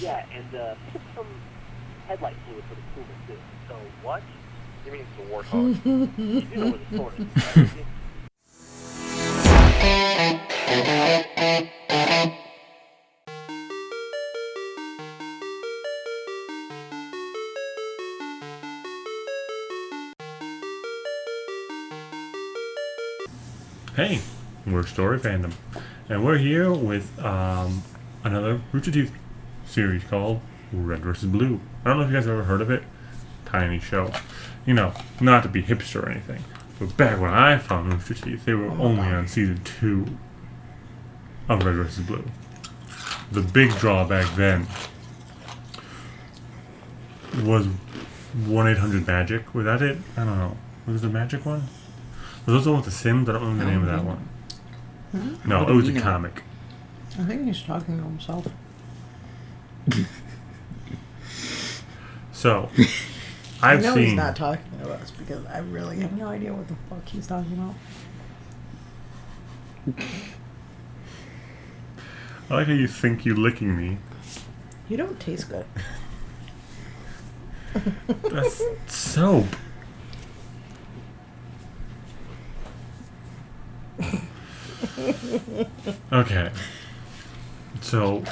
Yeah, and pick up some headlight fluid for the Puma too. So what? You mean it's a warthog? You do know where the sword is, right? Hey, we're StoryFNDM, and we're here with another Rooster Teeth series called Red vs. Blue. I don't know if you guys have ever heard of it. Tiny show. You know, not to be hipster or anything, but back when I found Rooster Teeth, they were only on season 2 of Red vs. Blue. The big drawback then was 1-800-MAGIC. Was that it? I don't know. Was it the magic one? Was those the one with the Sims? I don't remember the name of that one. Hmm? No, it was a comic. I think he's talking to himself. So, I I've know seen. he's not talking to us because I really have no idea what the fuck he's talking about. I like how you think you licking me. You don't taste good. That's soap. Okay. So,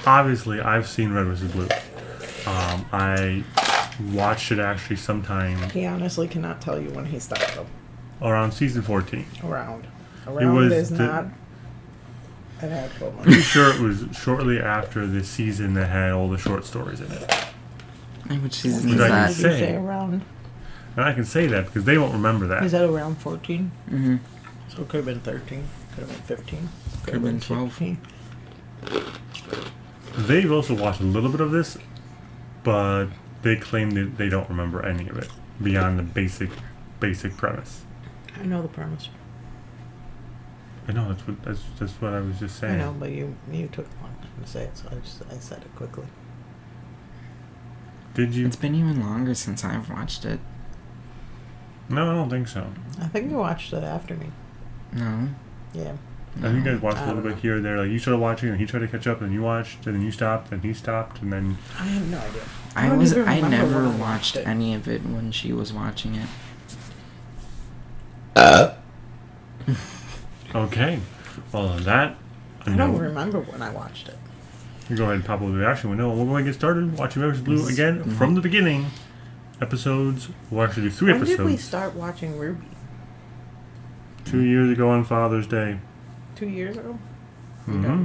obviously, I've seen Red vs. Blue. I watched it actually sometime He honestly cannot tell you when he stopped though. around season 14. Around. was Around is the- not an actual Pretty month. sure it was shortly after the season that had all the short stories in it. Which season Did is I that? Did you say? say around? And I can say that because they won't remember Is that. that around 14? Mm-hmm. So it could have been 13. Could have been 15. Could have been 12. 16. They've also watched a little bit of this, but they claim that they don't remember any of it beyond the basic premise. I know the premise. I know that's what I was just saying. I know, but you took a long time to say it, so I said it quickly. Did you? It's been even longer since I've watched it. No, I don't think so. I think you watched it after me. No. Yeah. I think you guys watched I a little don't bit know. here or there. Like you started watching, and he tried to catch up, and you watched, and then you stopped, and he stopped, and then I have no idea. I don't even I remember never when I watched it. any of it when she was watching it. okay. Well, on that, I don't remember when I watched it. You go ahead and pop up the reaction window, and we're going to get started watching Red vs. Blue again from the beginning. Episodes. We'll actually do 3 When episodes. did we start watching Ruby? 2 years ago on Father's Day. 2 years ago? Mm-hmm.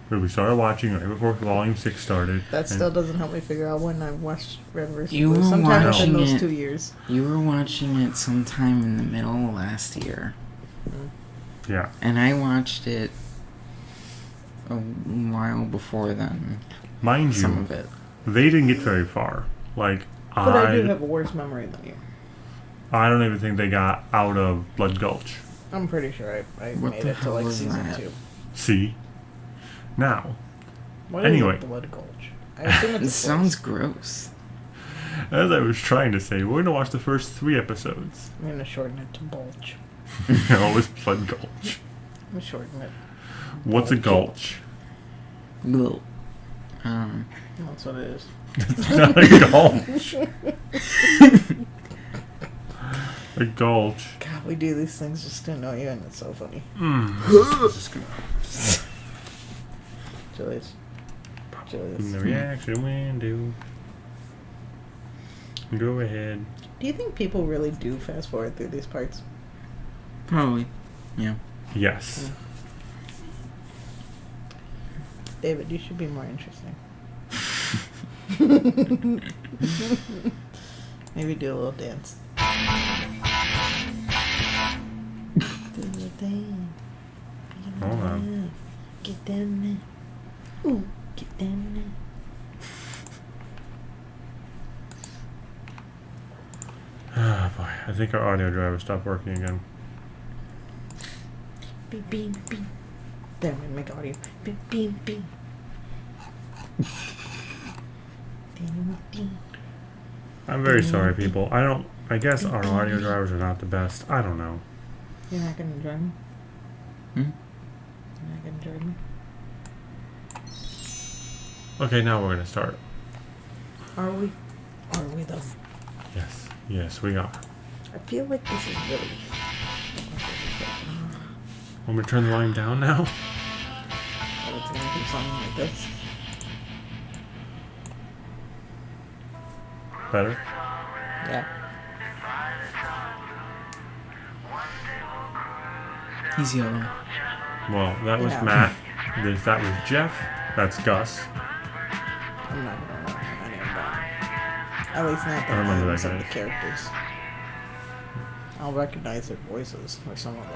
Where we started watching right before Volume 6 started. That and still doesn't help me figure out when I watched Red vs. You Blue. were Sometime watching within those it. 2 years. You were watching it sometime in the middle of last year. Yeah. And I watched it a while before then. Mind Some you, of it. they didn't get very far. Like, But I do have a worse memory than you. I don't even think they got out of Blood Gulch. I'm pretty sure I What made the it to hell like was season that? 2. See? Now, What Anyway. is a Blood Gulch? I assume It it's a sounds place. gross. as I was trying to say, we're going to watch the first 3 episodes. I'm going to shorten it to Bulge. No, it's Blood Gulch. I'm going to shorten it. What's a gulch? Blue. That's what it is. It's not a gulch. A gulch. God, we do these things just to annoy you, and it's so funny. Just gonna Julius. in the reaction window. Go ahead. Do you think people really do fast forward through these parts? Probably. Yeah. Yes. David, you should be more interesting. Maybe do a little dance. Do the thing. Hold on. Get down there. Ooh, get down there. Ah, boy. I think our audio driver stopped working again. Beep, beep, beep. There, I'm gonna make audio. Beep, beep, beep. Ding, ding. I'm very sorry, people. I guess our audio drivers are not the best. I don't know. You're not gonna join me? Hmm? You're not gonna join me? Okay, now we're gonna start. Are we? Are we though? Yes. Yes, we are. I feel like this is really. Want me to turn the volume down now? Oh, it's gonna keep sounding like this. Better? Yeah. He's yellow. Well, that was Yeah. Matt. That was Jeff. That's Gus. I'm not gonna remember any of that. At least not the I remember names that of the guy. characters. I'll recognize their voices or some of them.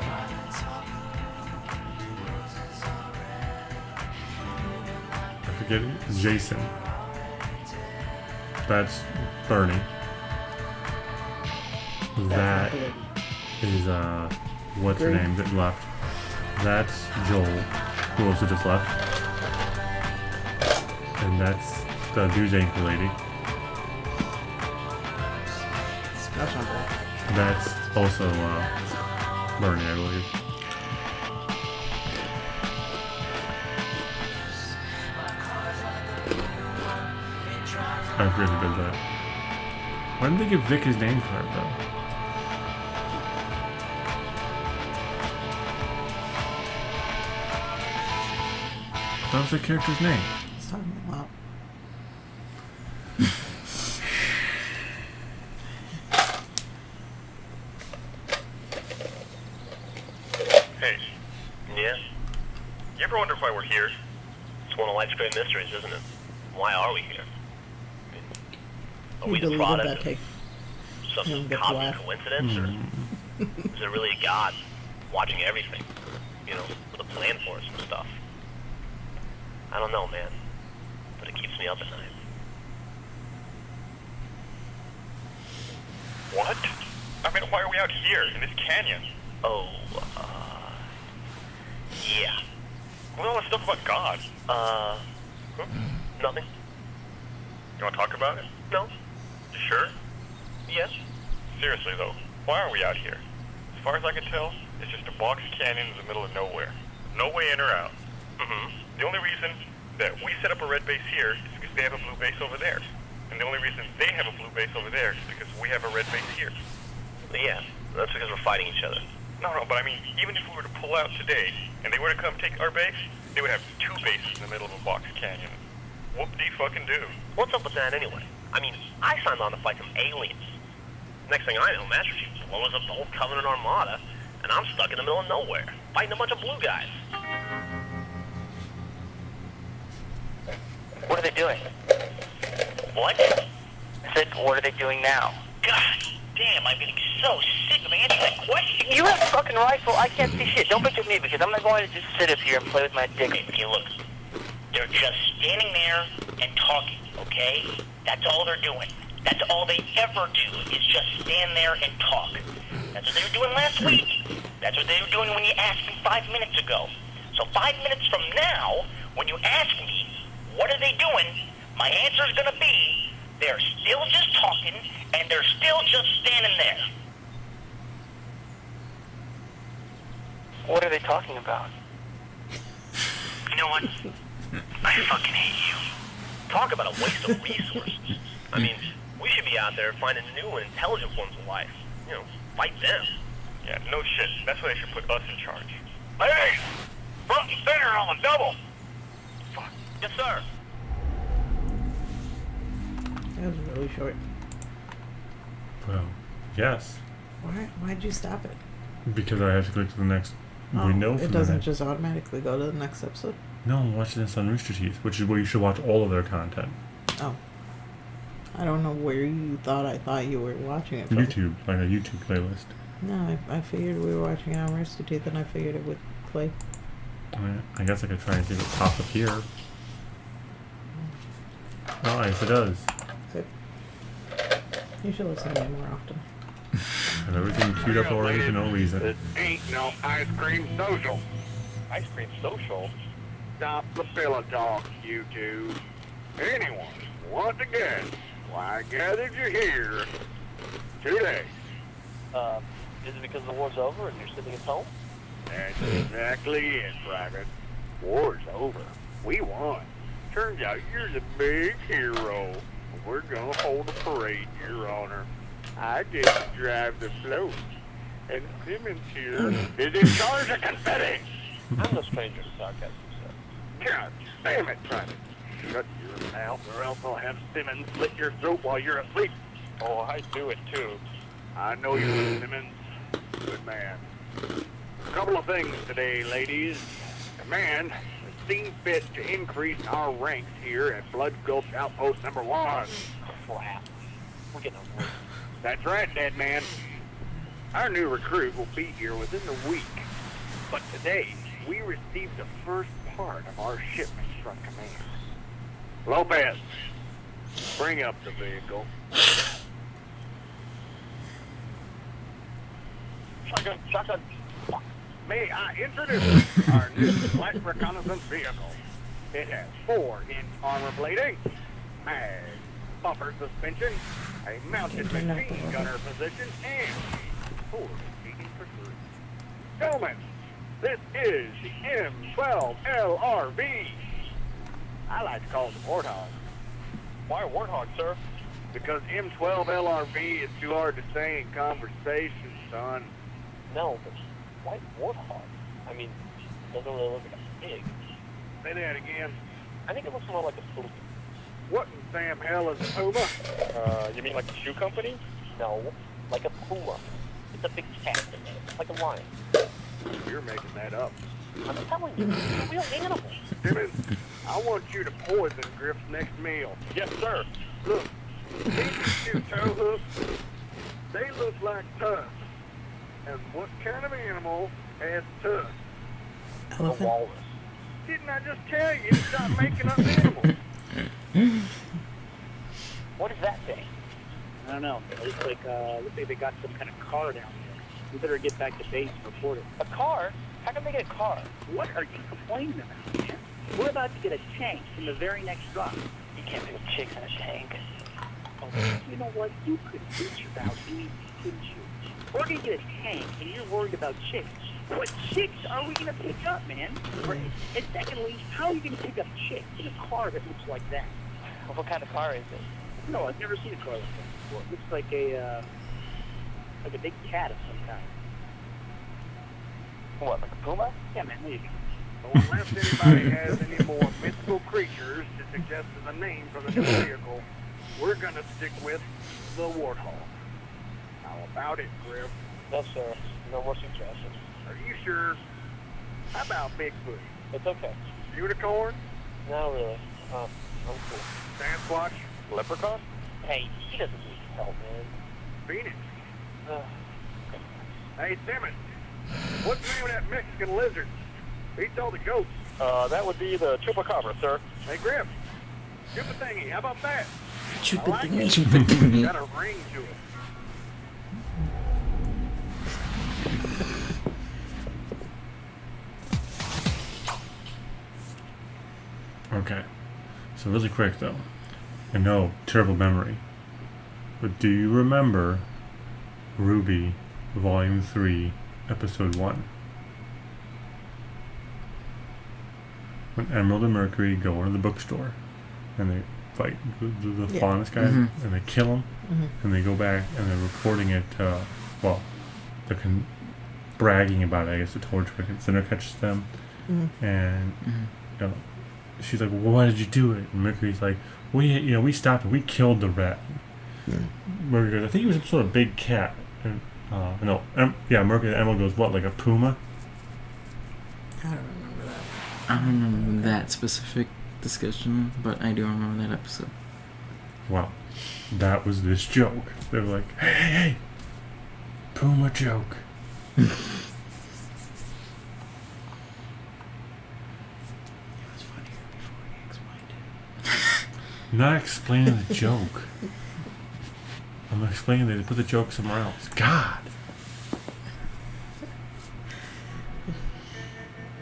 I forget it. Jason. That's Bernie. That is what's her Green. name that left? That's Joel, who also just left. And that's the news anchor lady. That's not bad. That's also Bernie, I believe. I forget who does that. Why didn't they give Vic his name card though? That was the character's name. It's talking about. Hey. Yeah? You ever wonder why we're here? It's one of life's great mysteries, isn't it? Why are we here? I mean, are You we the deleted product that of take. some You don't get to cosmic laugh. coincidence, or is there really a God watching everything? You know, with a plan for us and stuff? I don't know, man. But it keeps me up at night. What? I mean, why are we out here, in this canyon? Oh, yeah. With all this stuff about God. Nothing? You want to talk about it? No? You sure? Yes? Seriously, though, why are we out here? As far as I can tell, it's just a box canyon in the middle of nowhere. No way in or out. Mm-hmm. The only reason that we set up a red base here is because they have a blue base over there. And the only reason they have a blue base over there is because we have a red base here. Yeah, that's because we're fighting each other. No, but I mean, even if we were to pull out today, and they were to come take our base, they would have two bases in the middle of a box canyon. Whoop-de-fucking-do. What's up with that anyway? I mean, I signed on to fight some aliens. Next thing I know, Master Chief blows up the whole Covenant Armada, and I'm stuck in the middle of nowhere, fighting a bunch of blue guys. What are they doing? What? I said, what are they doing now? God damn, I'm getting so sick of answering that question. You have a fucking rifle. I can't see shit. Don't bitch with me because I'm not going to just sit up here and play with my dick. Okay, look. They're just standing there and talking, okay? That's all they're doing. That's all they ever do is just stand there and talk. That's what they were doing last week. That's what they were doing when you asked me 5 minutes ago. So 5 minutes from now, when you ask me, what are they doing? My answer is going to be, they're still just talking, and they're still just standing there. What are they talking about? You know what? I fucking hate you. Talk about a waste of resources. I mean, we should be out there finding new and intelligent forms of life. You know, fight them. Yeah, no shit. That's why they should put us in charge. Hey! Front and center on the double! Fuck. Yes, sir. That was really short. Well, yes. Why'd you stop it? Because I have to click to the next Oh, window. it for doesn't the next. just automatically go to the next episode. No, I'm watching this on Rooster Teeth, which is where you should watch all of their content. Oh. I don't know where you thought you were watching it from. YouTube, like a YouTube playlist. No, I figured we were watching it on Rooster Teeth and I figured it would play. I guess I could try and see if it pops up here. Oh, yes, it does. Good. You should listen to me more often. And everything queued up already for no reason. It ain't no ice cream social. Ice cream social? Stop the pillow talk, you two. Anyone, once again, why gathered you here today? Is it because the war's over and you're sitting at home? That's exactly it, Private. War's over. We won. Turns out you're the big hero. We're gonna hold a parade, Your Honor. I get to drive the float. And Simmons here is in charge of confetti. I'm no stranger to sarcasm, sir. God damn it, Private. Shut your mouth or else I'll have Simmons slit your throat while you're asleep. Oh, I do it too. I know you will, Simmons. Good man. A couple of things today, ladies. Command has seen fit to increase our ranks here at Blood Gulch Outpost number 1. Crap. We're getting a worse. That's right, dead man. Our new recruit will be here within the week. But today, we received the first part of our shipment from command. Lopez, bring up the vehicle. Shotgun. May I introduce our new light reconnaissance vehicle. It has 4-inch armor plating, mag, bumper suspension, a mounted machine gunner position, and 4 seating for 3. Gentlemen, this is the M12 LRV. I like to call it the Warthog. Why a warthog, sir? Because M12 LRV is too hard to say in conversation, son. No, but why warthog? I mean, it doesn't really look like a pig. Say that again. I think it looks more like a puma. What in Sam hell is a puma? You mean like the shoe company? No, like a puma. It's a big cat, like a lion. You're making that up. I'm telling you, it's a real animal. Simmons, I want you to poison Griff's next meal. Yes, sir. Look, these 2 toe hooks, they look like tusks. And what kind of animal has tusks? A walrus. Didn't I just tell you to stop making up animals? What is that thing? I don't know. It looks like they got some kind of car down there. We better get back to base and report it. A car? How can they get a car? What are you complaining about, man? We're about to get a tank from the very next drop. You can't put chicks in a tank. Oh, you know what? You could bitch about me, couldn't you? We're going to get a tank, and you're worried about chicks. What chicks are we going to pick up, man? And secondly, how are you going to pick up chicks in a car that looks like that? Well, what kind of car is it? No, I've never seen a car like that before. It looks like a big cat of some kind. What, like a puma? Yeah, man, there you go. So unless anybody has any more mythical creatures to suggest as a name for the new vehicle, we're going to stick with the Warthog. How about it, Griff? No, sir. No more suggestions. Are you sure? How about Bigfoot? It's okay. Unicorn? No, really. I'm cool. Sasquatch? Leprechaun? Hey, he doesn't need help, man. Phoenix? Uh, Hey, Simmons, what's the name of that Mexican lizard? Beats all the goats. That would be the chupacabra, sir. Hey, Griff, Chupa-thingy, how about that? Chupa I like thingy. it. Chupa-thingy. Got a ring to it. Okay. So really quick though. I know, terrible memory. But do you remember Ruby, Volume 3, Episode 1? When Emerald and Mercury go into the bookstore and they fight the Yeah. Faunus guys Mhm. and they kill him and they go back and they're reporting it to, well, they're bragging about it, I guess, the Torch Center catches them and you know, she's like, well, why did you do it? And Mercury's like, we stopped it. We killed the rat. Mercury goes, I think he was some sort of big cat. And, Mercury, Emerald goes, what, like a puma? I don't remember that. I don't remember that specific discussion, but I do remember that episode. Well, that was this joke. They were like, hey, puma joke. It was funnier before he explained it. Not explaining the joke. I'm explaining they put the joke somewhere else. God.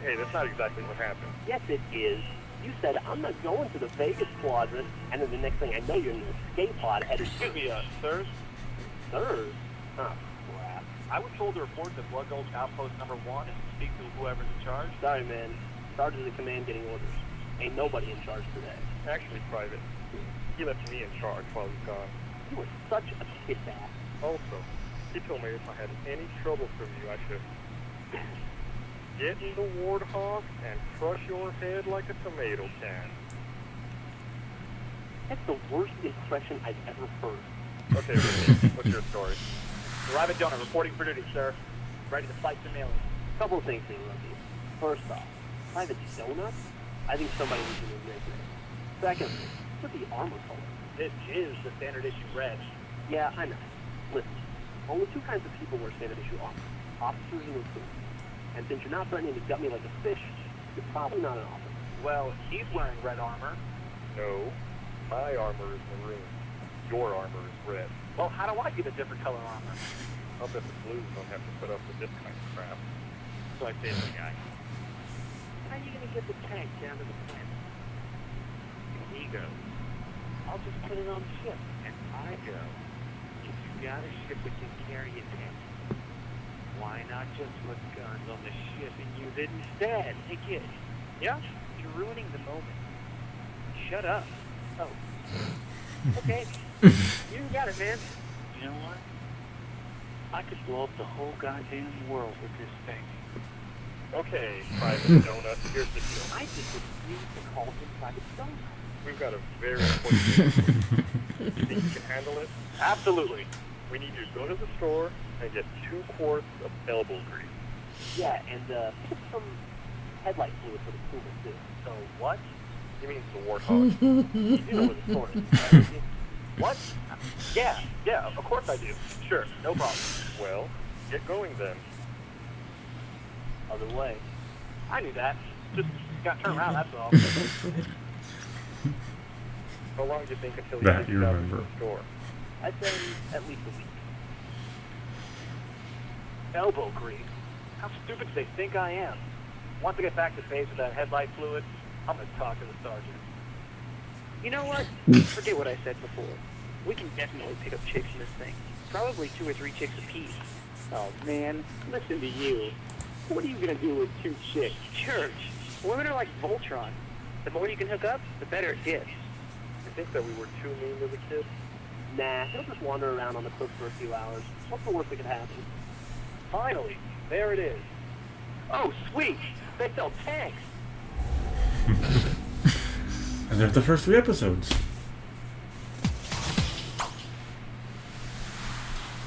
Hey, that's not exactly what happened. Yes, it is. You said, I'm not going to the Vegas Quadrant, and then the next thing I know, you're in the escape pod headed... Excuse me, sirs. Sirs? Oh, crap. I was told to report to Blood Gulch Outpost number 1 and speak to whoever's in charge. Sorry, man. Sergeant of command getting orders. Ain't nobody in charge today. Actually, Private, he left me in charge while he's gone. You were such a kiss ass. Also, he told me if I had any trouble from you, I should get in the warthog and crush your head like a tomato can. That's the worst impression I've ever heard. Okay, Ricky, what's your story? Private Donut reporting for duty, sir. Ready to fight some aliens. Couple of things here, Rookie. First off, Private Donut? I think somebody needs a new nickname. Secondly, look at the armor color. This is the standard issue red. Yeah, I know. Listen, only two kinds of people wear standard issue armor. Officers and recruits. And since you're not threatening to gut me like a fish, you're probably not an officer. Well, he's wearing red armor. No, my armor is maroon. Your armor is red. Well, how do I get a different color armor? I'll bet the Blues don't have to put up with this kind of crap. So I say to the guy, how are you going to get the tank down to the planet? And he goes, I'll just put it on the ship. And I go, if you got a ship that can carry a tank, why not just put guns on the ship and use it instead? Hey kid, yeah? You're ruining the moment. Shut up. Oh. Okay. You got it, man. You know what? I could blow up the whole goddamn world with this thing. Okay, Private Donut, here's the deal. I just refuse to call him Private Donut. We've got a very important mission. You think you can handle it? Absolutely. We need you to go to the store and get 2 quarts of elbow grease. Yeah, and pick some headlight fluid for the Puma, too. So what? He means the warthog. You do know where the store is, right? What? Yeah, of course I do. Sure, no problem. Well, get going then. Other way. I knew that. Just got turned around, that's all. How long do you think until That you you get out remember. to the store? I'd say at least a week. Elbow grease? How stupid do they think I am? Once I get back to base with that headlight fluid, I'm gonna talk to the sergeant. You know what? Forget what I said before. We can definitely pick up chicks in this thing. Probably 2 or 3 chicks apiece. Oh man, listen to you. What are you gonna do with 2 chicks? Church. Women are like Voltron. The more you can hook up, the better it gets. You think that we were too mean to the kid? Nah, he'll just wander around on the cliff for a few hours. What's the worst that could happen? Finally, there it is. Oh, sweet! They sell tanks! And there's the first 3 episodes.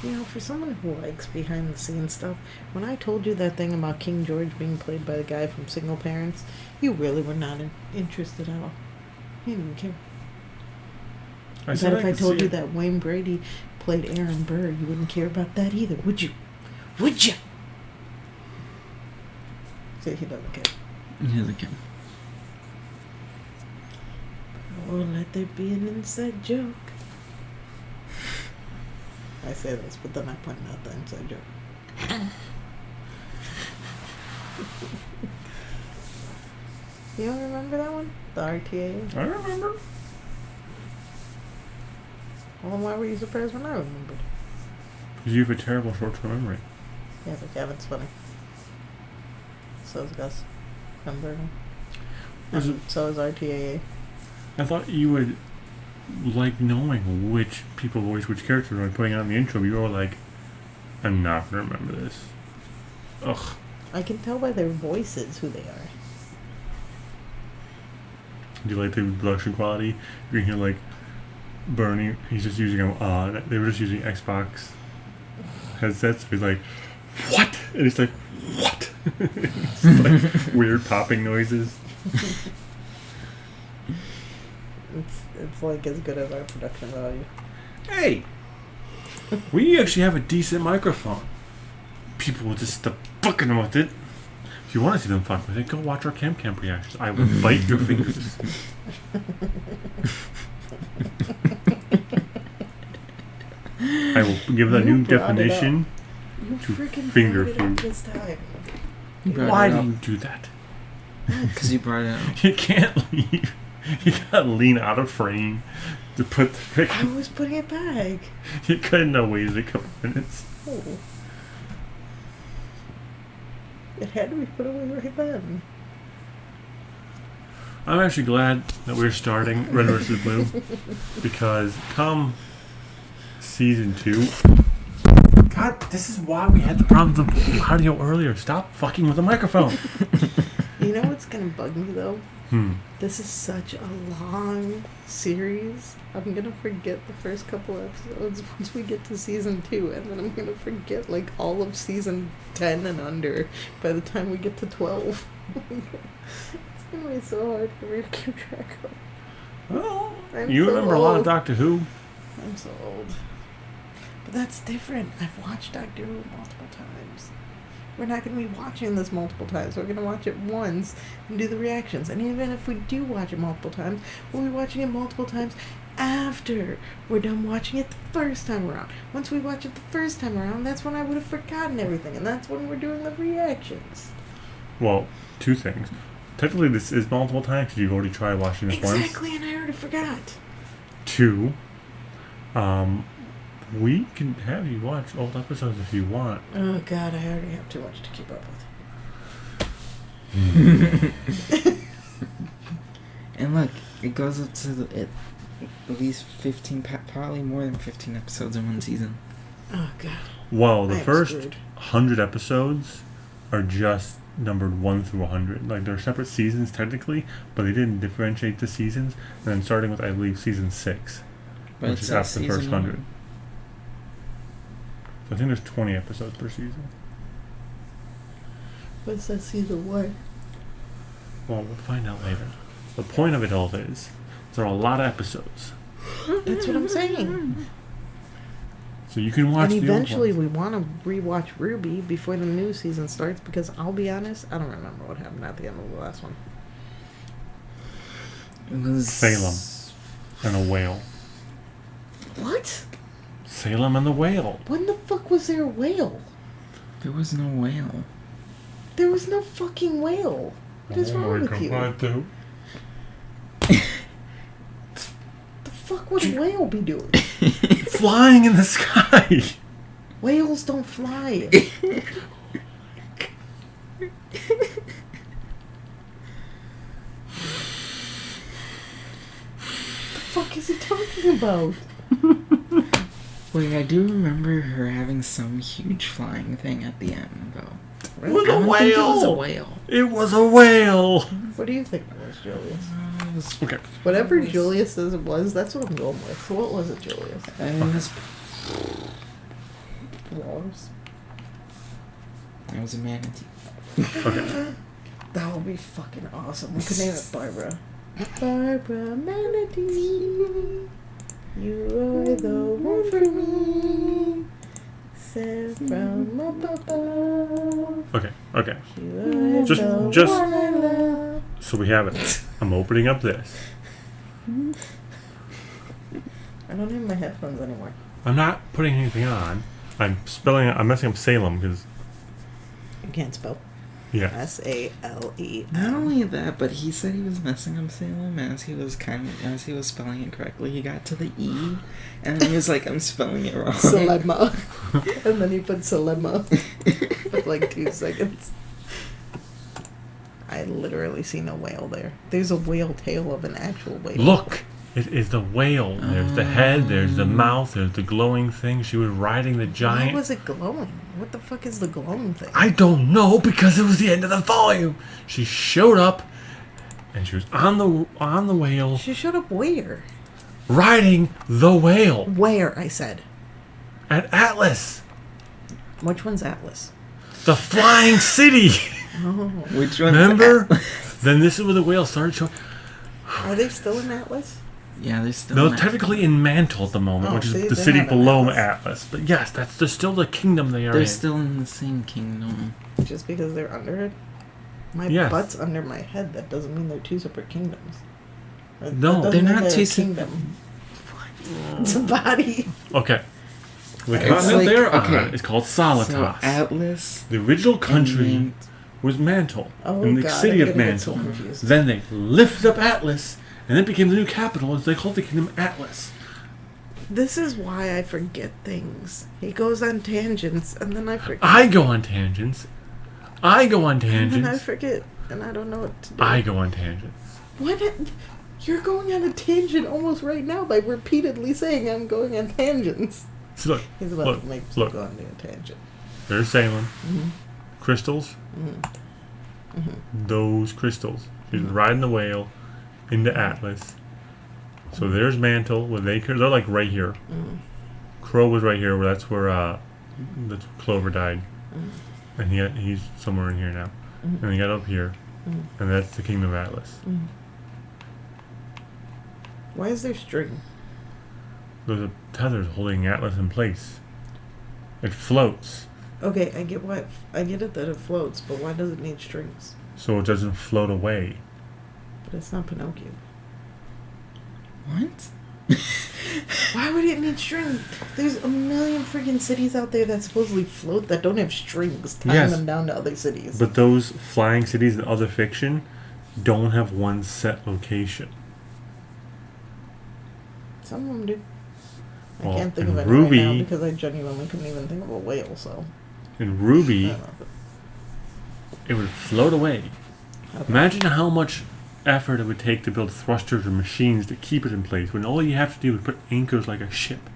You know, for someone who likes behind the scenes stuff, when I told you that thing about King George being played by the guy from Single Parents, you really were not interested at all. You didn't care. I But said if I could told see you it. that Wayne Brady played Aaron Burr, you wouldn't care about that either, would you? Would you? See, he doesn't care. Yeah, they can. Oh, let there be an inside joke. I say this, but then I point out the inside joke. You don't remember that one? The RTA? I remember. Well, why were you surprised when I remembered? Because you have a terrible short-term memory. Yeah, but Gavin's funny. So is Gus. And Bernie. Was And so is RTAA. I thought you would like knowing which people voice which characters when putting on the intro. You were like, I'm not gonna remember this. Ugh. I can tell by their voices who they are. Do you like the production quality? You can hear like Bernie. He's just using they were just using Xbox headsets. He's like, what? And it's like, what? It's like weird popping noises. It's like as good as our production value. Hey, we actually have a decent microphone. People will just stop fucking with it. If you want to see them fuck with it, go watch our Camp reactions. I will bite your fingers. I will give that You new brought it definition You to freaking finger brought it up food. this time. Why do you do that? Because you brought it up. You can't leave. You gotta lean out of frame to put the I freaking. was putting it back. You couldn't have waited a couple minutes. Oh. It had to be put away right then. I'm actually glad that we're starting Red vs. Blue because come season 2. God, this is why we had the problems of audio earlier. Stop fucking with the microphone. You know what's gonna bug me though? Hmm. This is such a long series. I'm gonna forget the first couple episodes once we get to season 2, and then I'm gonna forget like all of season 10 and under by the time we get to 12. It's gonna be so hard for me to keep track of. Well, I'm you so remember a lot of old. Doctor Who? I'm so old. But that's different. I've watched Doctor Who multiple times. We're not going to be watching this multiple times. We're going to watch it once and do the reactions. And even if we do watch it multiple times, we'll be watching it multiple times after we're done watching it the first time around. Once we watch it the first time around, that's when I would have forgotten everything. And that's when we're doing the reactions. Well, 2 things. Technically, this is multiple times because you've already tried watching this once. Exactly, and I already forgot. 2, we can have you watch old episodes if you want. Oh, God, I already have too much to keep up with. And look, it goes up to at least 15, probably more than 15 episodes in one season. Oh, God. Well, the I am first screwed. 100 episodes are just numbered 1 through 100. Like, they're separate seasons technically, but they didn't differentiate the seasons. And then starting with, I believe, season 6, But which it's is after the first season 100. one. So I think there's 20 episodes per season. What's that season 1? Well, we'll find out later. The point of it all is, there are a lot of episodes. That's what I'm saying. So you can watch And the eventually old we ones. want to rewatch Ruby before the new season starts because I'll be honest, I don't remember what happened at the end of the last one. It was Salem and a whale. What? Salem and the whale. When the fuck was there a whale? There was no whale. There was no fucking whale. What is wrong with you? Too. The fuck would a whale be doing? Flying in the sky. Whales don't fly. What the fuck is he talking about? Wait, I do remember her having some huge flying thing at the end, though. It was I a don't think it was a whale. whale. It was a whale. What do you think it was, Julius? It was, Okay. Whatever Julius says it was, that's what I'm going with. So what was it, Julius? it was, Walrus? it was a manatee. Okay. That would be fucking awesome. We could name it Barbara. Barbara Manatee, you are the one for me. Sent from up above. Okay. Okay. You are Just- the just- one I love. So we have it. I'm opening up this. I don't have my headphones anymore. I'm not putting anything on. I'm messing up Salem because You can't spell. yeah. S-A-L-E. Not only that, but he said he was messing up Salem as he was spelling it correctly. He got to the E, and then he was like, "I'm spelling it wrong." Salema. And then he put Salema for like 2 seconds. I literally seen a whale there. There's a whale tail of an actual whale. Look, it is the whale. There's the head. There's the mouth. There's the glowing thing. She was riding the Why giant. was it glowing? What the fuck is the glowing thing? I don't know because it was the end of the volume. She showed up, and she was on the whale, She showed up where? riding the whale Where, I said. at Atlas, Which one's Atlas? the flying city. Oh. Which one's Remember? Atlas? Then this is where the whale started showing. Are they still in Atlas? Yeah, there's still. No, an technically in Mantle at the moment, Oh, which is see, the they're city not in below Atlas. Atlas. But yes, they're still the kingdom they are They're in. still in the same kingdom. Just because they're under it? My Yes. butt's under my head. That doesn't mean they're 2 separate kingdoms. That No, doesn't they're mean not they're two a separate- kingdom. It's a body. Okay. The It's continent like- they're okay. on is called So Solitas. Atlas. The original country and was Mantle, Oh, in the God, city I'm of gonna get so Mantle. confused. Then they lifted up Atlas, and it became the new capital, and they called the kingdom Atlas. This is why I forget things. He goes on tangents, and then I forget. I go on tangents. I go on And then I tangents. forget, and I don't know what to do. I go on tangents. What? You're going on a tangent almost right now by repeatedly saying I'm going on tangents. So He's about to make us go on a tangent. There's Salem. Mm-hmm. Crystals. Mm-hmm. Mm-hmm. Those crystals. She's riding the whale into Atlas. So there's Mantle. Where they're like right here. Mm-hmm. Crow was right here. That's where Clover died. Mm-hmm. And he's somewhere in here now. Mm-hmm. And he got up here. Mm-hmm. And that's the Kingdom of Atlas. Mm-hmm. Why is there string? There's a tethers holding Atlas in place. It floats. Okay, I get it that it floats, but why does it need strings? So it doesn't float away. But it's not Pinocchio. What? Why would it need strings? There's a million freaking cities out there that supposedly float that don't have strings tying them down to other cities. But those flying cities in other fiction don't have one set location. Some of them do. Well, I can't think in of any Ruby, right now because I genuinely couldn't even think of a whale, so... In I Ruby, don't know. it would float away. Okay. Imagine how much effort it would take to build thrusters or machines to keep it in place when all you have to do is put anchors like a ship.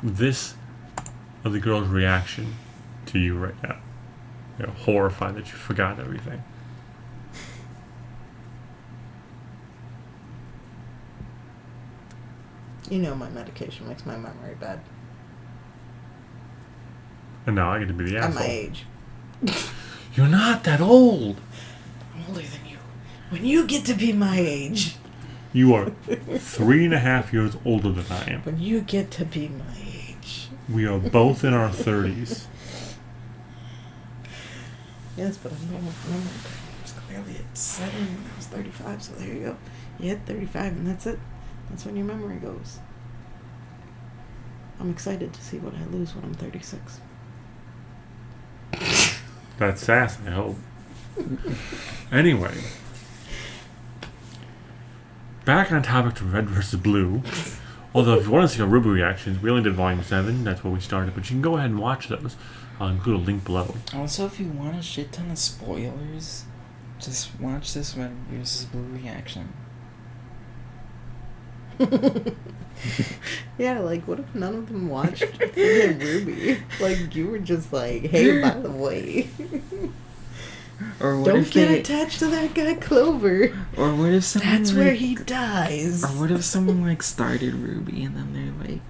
This is the girl's reaction to you right now. You're horrified that you forgot everything. You know my medication makes my memory bad. And now I get to be the At asshole. my age. You're not that old. I'm older than you. When you get to be my age. You are 3.5 years older than I am. When you get to be my age. We are both in our 30s. Yes, but I'm going with memory. I was clearly at 7 when I was 35, so there you go. You hit 35 and that's it. That's when your memory goes. I'm excited to see what I lose when I'm 36. That's sass, I hope. Anyway. Back on topic to Red versus Blue. Although if you want to see our Ruby reactions, we only did Volume 7. That's where we started. But you can go ahead and watch those. I'll include a link below. Also, if you want a shit ton of spoilers, just watch this Red versus Blue reaction. Yeah, like, what if none of them watched freaking Ruby? Like, you were just like, hey, by the way, Or what don't if get they, attached to that guy Clover. Or what if someone That's like, where he dies. Or what if someone like started Ruby and then they're like,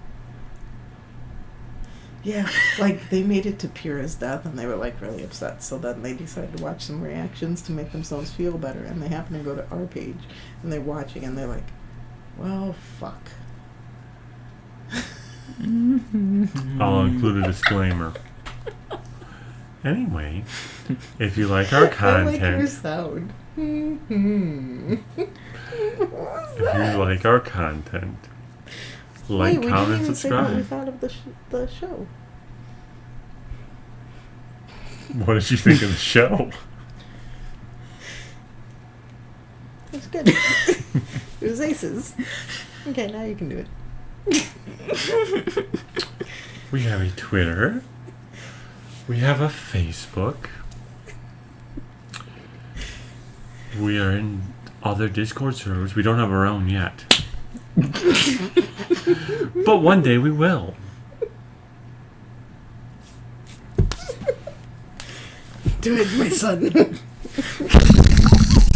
Yeah, like, they made it to Pyrrha's death and they were, like, really upset. So then they decided to watch some reactions to make themselves feel better. And they happen to go to our page and they're watching and they're like, well, fuck. I'll include a disclaimer. Anyway, if you like our I like your content, sound. if you like our content, like, Wait, comment, we didn't even say what we subscribe. thought of the show. What did you think of the show? It was good. It was aces. Okay, now you can do it. We have a Twitter. We have a Facebook. We are in other Discord servers. We don't have our own yet. But one day we will. Do it, my son.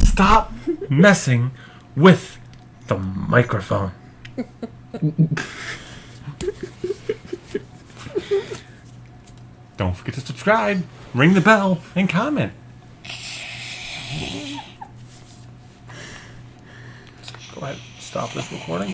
Stop messing with the microphone. Don't forget to subscribe, ring the bell, and comment. Go ahead, stop this recording.